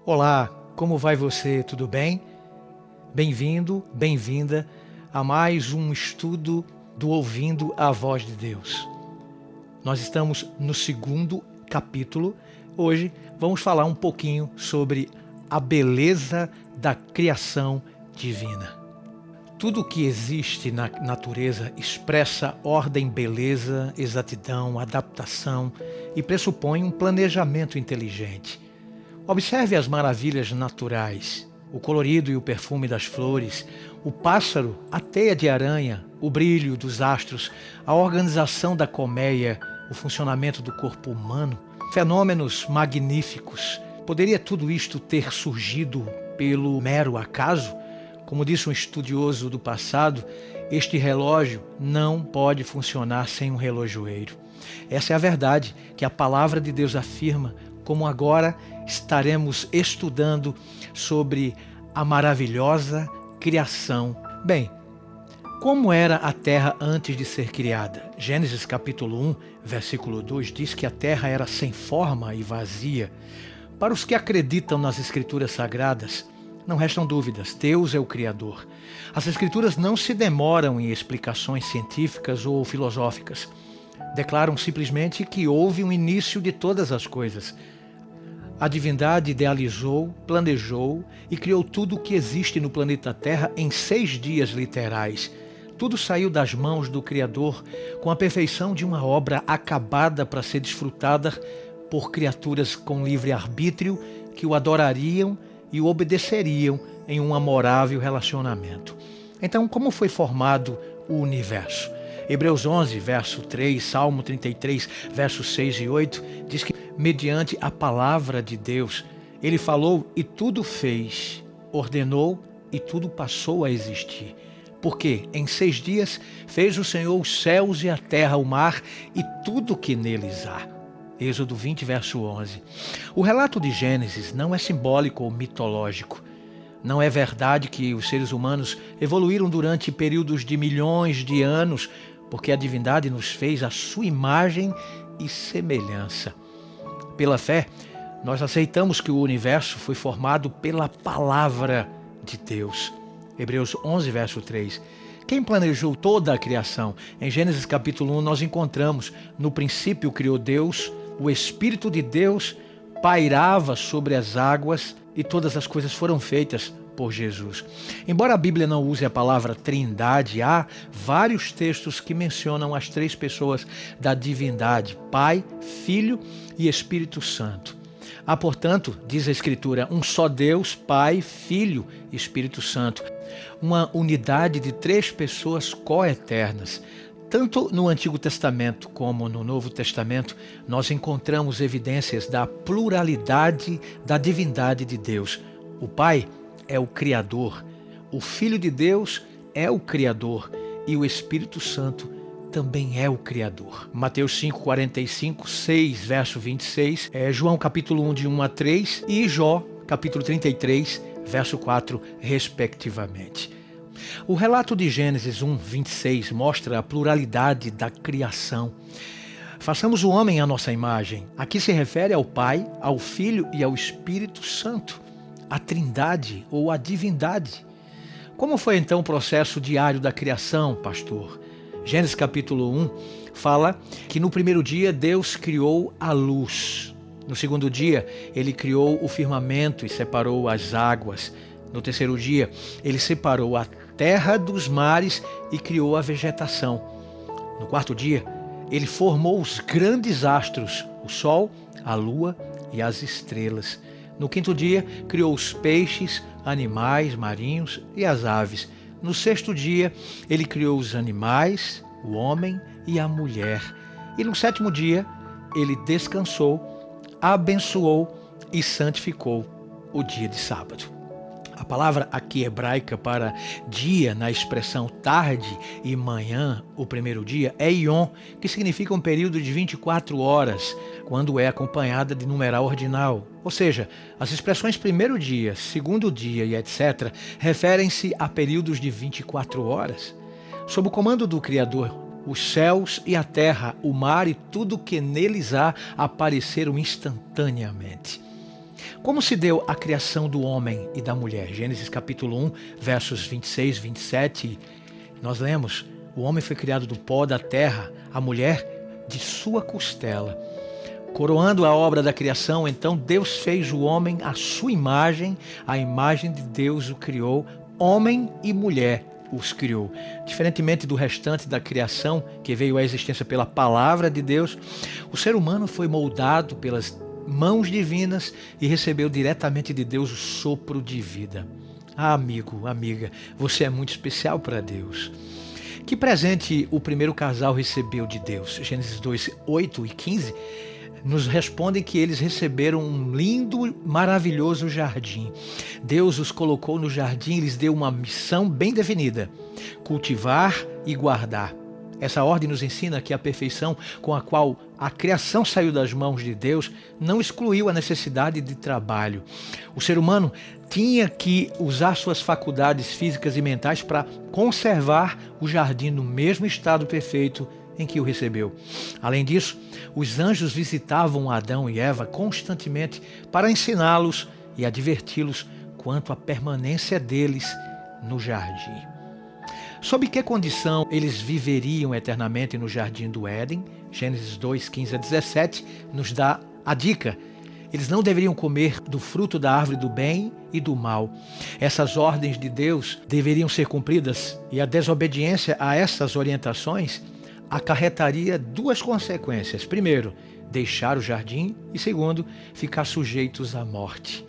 Olá, como vai você? Tudo bem? Bem-vindo, bem-vinda a mais um estudo do Ouvindo a Voz de Deus. Nós estamos no segundo capítulo. Hoje vamos falar um pouquinho sobre a beleza da criação divina. Tudo que existe na natureza expressa ordem, beleza, exatidão, adaptação e pressupõe um planejamento inteligente. Observe as maravilhas naturais, o colorido e o perfume das flores, o pássaro, a teia de aranha, o brilho dos astros, a organização da colmeia, o funcionamento do corpo humano, fenômenos magníficos. Poderia tudo isto ter surgido pelo mero acaso? Como disse um estudioso do passado, este relógio não pode funcionar sem um relojoeiro. Essa é a verdade que a palavra de Deus afirma, como agora estaremos estudando sobre a maravilhosa criação. Bem, como era a terra antes de ser criada? Gênesis capítulo 1, versículo 2 diz que a terra era sem forma e vazia. Para os que acreditam nas escrituras sagradas, não restam dúvidas, Deus é o Criador. As Escrituras não se demoram em explicações científicas ou filosóficas. Declaram simplesmente que houve um início de todas as coisas. A divindade idealizou, planejou e criou tudo o que existe no planeta Terra em 6 dias literais. Tudo saiu das mãos do Criador com a perfeição de uma obra acabada para ser desfrutada por criaturas com livre arbítrio que o adorariam e o obedeceriam em um amorável relacionamento. Então, como foi formado o universo? Hebreus 11, verso 3, Salmo 33, versos 6 e 8, diz que, mediante a palavra de Deus, ele falou e tudo fez, ordenou e tudo passou a existir. Porque em 6 dias fez o Senhor os céus e a terra, o mar e tudo que neles há. Êxodo 20, verso 11. O relato de Gênesis não é simbólico ou mitológico. Não é verdade que os seres humanos evoluíram durante períodos de milhões de anos, porque a divindade nos fez à sua imagem e semelhança. Pela fé, nós aceitamos que o universo foi formado pela palavra de Deus. Hebreus 11, verso 3. Quem planejou toda a criação? Em Gênesis capítulo 1 nós encontramos, no princípio criou Deus, o Espírito de Deus pairava sobre as águas e todas as coisas foram feitas por Jesus. Embora a Bíblia não use a palavra trindade, há vários textos que mencionam as 3 pessoas da divindade, Pai, Filho e Espírito Santo. Há, portanto, diz a Escritura, um só Deus, Pai, Filho e Espírito Santo. Uma unidade de 3 pessoas coeternas. Tanto no Antigo Testamento como no Novo Testamento, nós encontramos evidências da pluralidade da divindade de Deus. O Pai é o Criador, o Filho de Deus é o Criador e o Espírito Santo também é o Criador. Mateus 5, 45, 6, verso 26, João capítulo 1, de 1 a 3 e Jó capítulo 33, verso 4, respectivamente. O relato de Gênesis 1, 26 mostra a pluralidade da criação. Façamos o homem à nossa imagem. Aqui se refere ao Pai, ao Filho e ao Espírito Santo, a Trindade ou a divindade. Como foi então o processo diário da criação, pastor? Gênesis capítulo 1 fala que no primeiro dia Deus criou a luz. No segundo dia, ele criou o firmamento e separou as águas. No terceiro dia, ele separou a terra dos mares e criou a vegetação. No quarto dia, ele formou os grandes astros, o sol, a lua e as estrelas. No quinto dia, criou os peixes, animais marinhos e as aves. No sexto dia, ele criou os animais, o homem e a mulher. E no sétimo dia, ele descansou, abençoou e santificou o dia de sábado. A palavra aqui hebraica para dia, na expressão tarde e manhã, o primeiro dia, é Yom, que significa um período de 24 horas, quando é acompanhada de numeral ordinal. Ou seja, as expressões primeiro dia, segundo dia e etc. referem-se a períodos de 24 horas. Sob o comando do Criador, os céus e a terra, o mar e tudo que neles há apareceram instantaneamente. Como se deu a criação do homem e da mulher? Gênesis capítulo 1, versos 26, 27, nós lemos: o homem foi criado do pó da terra, a mulher de sua costela. Coroando a obra da criação, então Deus fez o homem à sua imagem, a imagem de Deus o criou, homem e mulher os criou. Diferentemente do restante da criação, que veio à existência pela palavra de Deus, o ser humano foi moldado pelas mãos divinas e recebeu diretamente de Deus o sopro de vida. Ah, amigo, amiga, você é muito especial para Deus. Que presente o primeiro casal recebeu de Deus? Gênesis 2, 8 e 15 nos respondem que eles receberam um lindo, maravilhoso jardim. Deus os colocou no jardim e lhes deu uma missão bem definida: cultivar e guardar. Essa ordem nos ensina que a perfeição com a qual a criação saiu das mãos de Deus não excluiu a necessidade de trabalho. O ser humano tinha que usar suas faculdades físicas e mentais para conservar o jardim no mesmo estado perfeito em que o recebeu. Além disso, os anjos visitavam Adão e Eva constantemente para ensiná-los e adverti-los quanto à permanência deles no jardim. Sob que condição eles viveriam eternamente no jardim do Éden? Gênesis 2, 15 a 17 nos dá a dica: eles não deveriam comer do fruto da árvore do bem e do mal. Essas ordens de Deus deveriam ser cumpridas, e a desobediência a essas orientações acarretaria duas consequências. Primeiro, deixar o jardim, e segundo, ficar sujeitos à morte.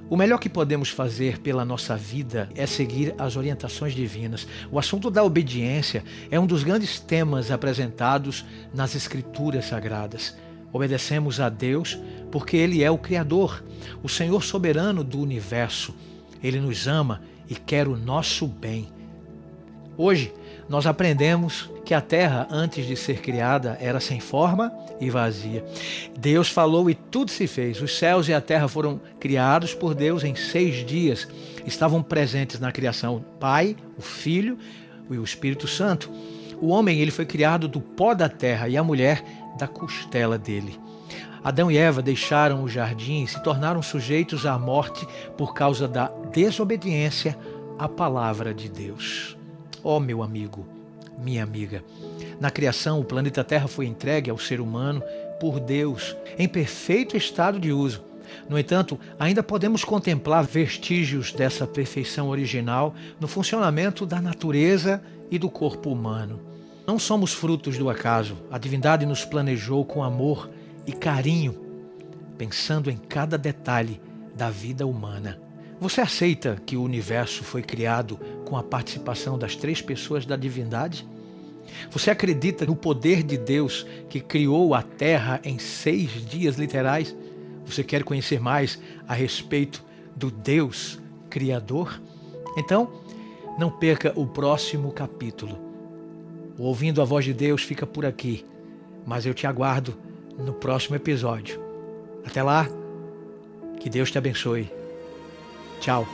O melhor que podemos fazer pela nossa vida é seguir as orientações divinas. O assunto da obediência é um dos grandes temas apresentados nas Escrituras Sagradas. Obedecemos a Deus porque Ele é o Criador, o Senhor soberano do universo. Ele nos ama e quer o nosso bem. Hoje, nós aprendemos que a terra, antes de ser criada, era sem forma e vazia. Deus falou e tudo se fez. Os céus e a terra foram criados por Deus em 6 dias. Estavam presentes na criação o Pai, o Filho e o Espírito Santo. O homem, ele foi criado do pó da terra e a mulher da costela dele. Adão e Eva deixaram o jardim e se tornaram sujeitos à morte por causa da desobediência à palavra de Deus. Ó, meu amigo, minha amiga, na criação o planeta Terra foi entregue ao ser humano por Deus em perfeito estado de uso. No entanto, ainda podemos contemplar vestígios dessa perfeição original no funcionamento da natureza e do corpo humano. Não somos frutos do acaso. A divindade nos planejou com amor e carinho, pensando em cada detalhe da vida humana. Você aceita que o universo foi criado com a participação das 3 pessoas da divindade? Você acredita no poder de Deus que criou a Terra em 6 dias literais? Você quer conhecer mais a respeito do Deus Criador? Então, não perca o próximo capítulo. O Ouvindo a Voz de Deus fica por aqui, mas eu te aguardo no próximo episódio. Até lá, que Deus te abençoe. Tchau.